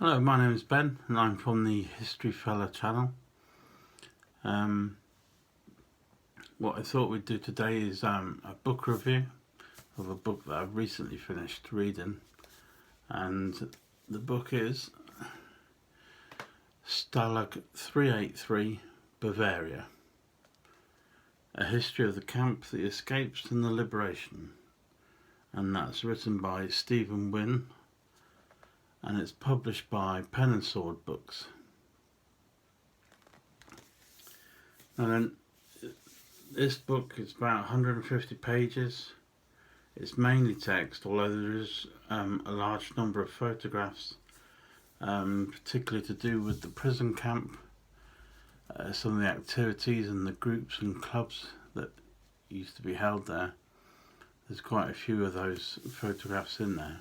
Hello, my name is Ben and I'm from the History Fella channel. What I thought we'd do today is a book review of a book that I've recently finished reading, and the book is Stalag 383 Bavaria, a history of the camp, the escapes and the liberation, and that's written by Nguyen, and it's published by Pen and Sword Books. And then this book is about 150 pages. It's mainly text, although there is a large number of photographs, particularly to do with the prison camp, some of the activities and the groups and clubs that used to be held there. There's quite a few of those photographs in there.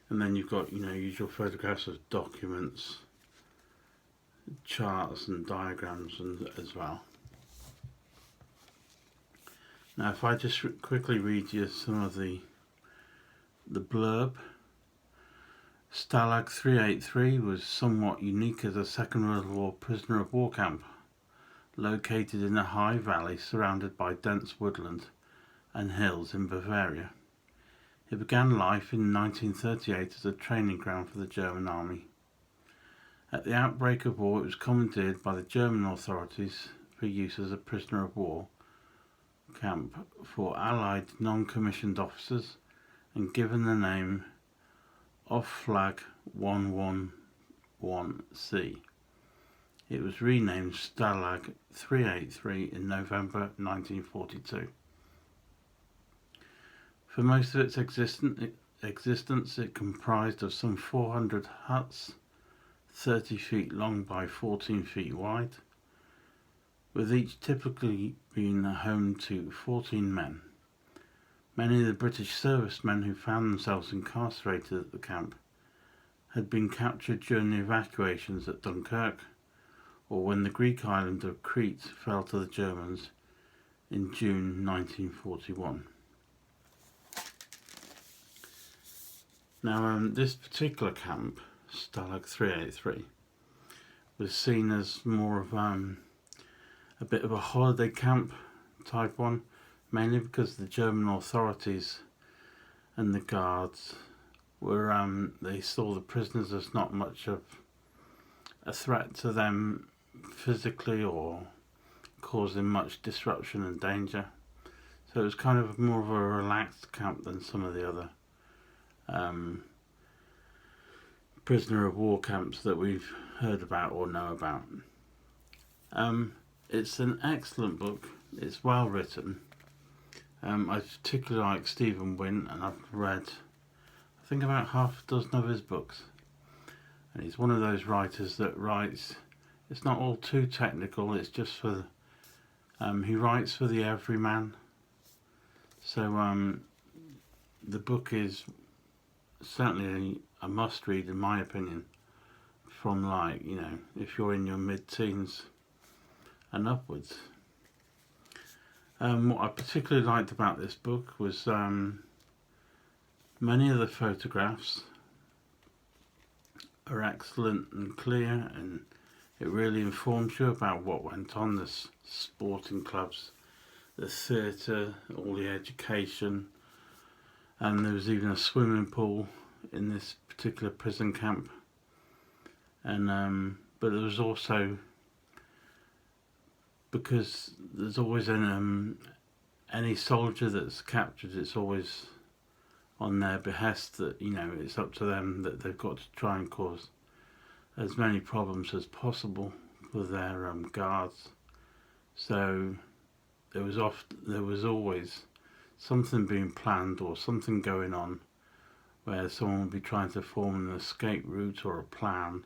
And then you've got, usual photographs of documents, charts and diagrams as well. Now if I just quickly read you some of the blurb. Stalag 383 was somewhat unique as a Second World War prisoner of war camp, located in a high valley surrounded by dense woodland and hills in Bavaria. It began life in 1938 as a training ground for the German army. At the outbreak of war, it was commandeered by the German authorities for use as a prisoner of war camp for Allied non-commissioned officers and given the name Off Flag 111C. It was renamed Stalag 383 in November 1942. For most of its existence, it comprised of some 400 huts, 30 feet long by 14 feet wide, with each typically being home to 14 men. Many of the British servicemen who found themselves incarcerated at the camp had been captured during the evacuations at Dunkirk, or when the Greek island of Crete fell to the Germans in June 1941. Now, this particular camp, Stalag 383, was seen as more of a bit of a holiday camp type one, mainly because the German authorities and the guards were they saw the prisoners as not much of a threat to them physically or causing much disruption and danger. So it was kind of more of a relaxed camp than some of the other prisoner of war camps that we've heard about or know about. It's an excellent book. It's well written. I particularly like Nguyen, and I've read I think about half a dozen of his books, and he's one of those writers that writes, it's not all too technical, it's just for he writes for the everyman. So the book is certainly a must read in my opinion, from if you're in your mid-teens and upwards. What I particularly liked about this book was many of the photographs are excellent and clear, and it really informs you about what went on, the sporting clubs, the theatre, all the education, and there was even a swimming pool in this particular prison camp. And but there was also, because there's always any soldier that's captured, it's always on their behest that it's up to them, that they've got to try and cause as many problems as possible with their guards. So there was always something being planned or something going on where someone would be trying to form an escape route or a plan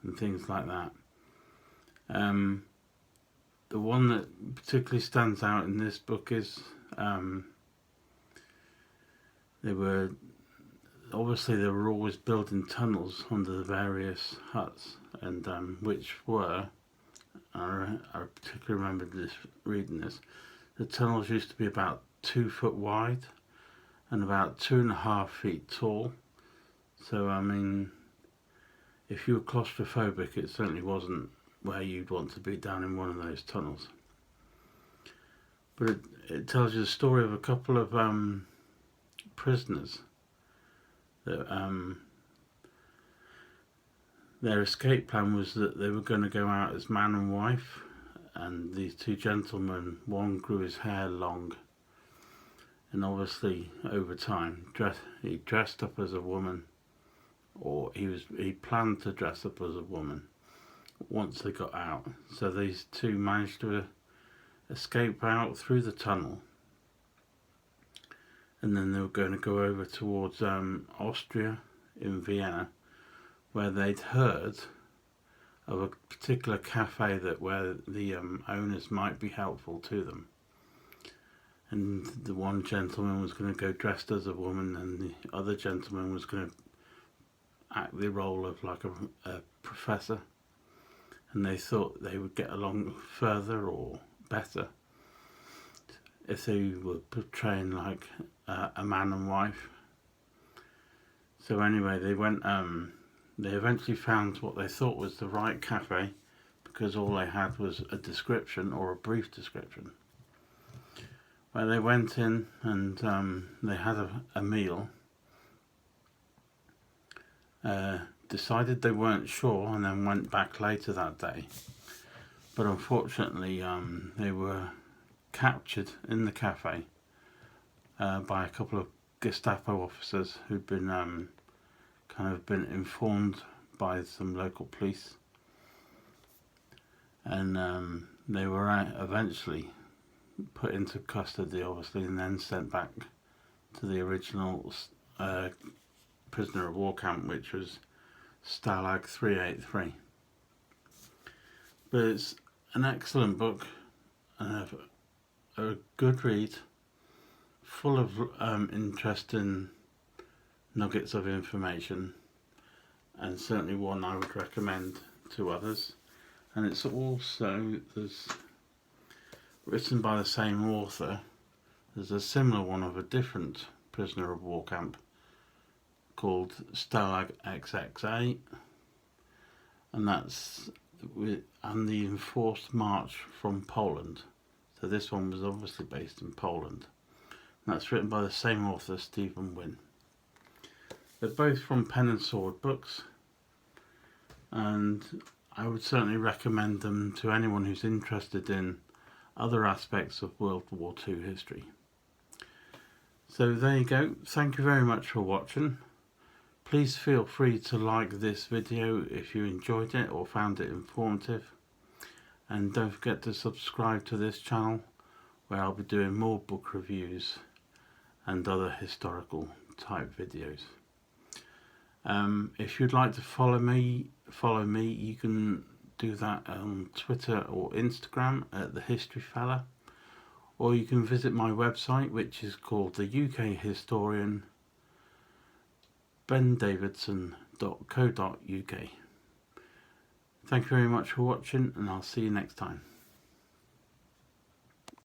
and things like that. The one that particularly stands out in this book is they were always building tunnels under the various huts, and which were, I particularly remember reading this, the tunnels used to be about 2 foot wide and about 2.5 feet tall. So if you were claustrophobic, it certainly wasn't where you'd want to be, down in one of those tunnels. But it tells you the story of a couple of prisoners that their escape plan was that they were going to go out as man and wife, and these two gentlemen, one grew his hair long, and obviously over time he dressed up as a woman, or he planned to dress up as a woman once they got out. So these two managed to escape out through the tunnel, and then they were going to go over towards Austria, in Vienna, where they'd heard of a particular cafe where the owners might be helpful to them. And the one gentleman was going to go dressed as a woman, and the other gentleman was going to act the role of like a professor. And they thought they would get along further or better if they were portraying like a man and wife. So anyway, they went. They eventually found what they thought was the right cafe, because all they had was a description, or a brief description. Where they went in and they had a meal. Decided they weren't sure, and then went back later that day. But unfortunately, they were captured in the cafe by a couple of Gestapo officers who'd been been informed by some local police, and they were eventually put into custody, obviously, and then sent back to the original prisoner of war camp, which was Stalag 383. But it's an excellent book, a good read, full of interesting nuggets of information, and certainly one I would recommend to others. And it's also written by the same author. There's a similar one of a different prisoner of war camp called Stalag XXA, and that's the enforced march from Poland. So this one was obviously based in Poland, and that's written by the same author, Stephen Nguyen. They're both from Pen and Sword Books, and I would certainly recommend them to anyone who's interested in other aspects of World War II history. So there you go. Thank you very much for watching. Please feel free to like this video if you enjoyed it or found it informative, and don't forget to subscribe to this channel, where I'll be doing more book reviews and other historical type videos. If you'd like to follow me, you can do that on Twitter or Instagram at The History Fella, or you can visit my website, which is called The UK Historian, bendavidson.co.uk. Thank you very much for watching, and I'll see you next time.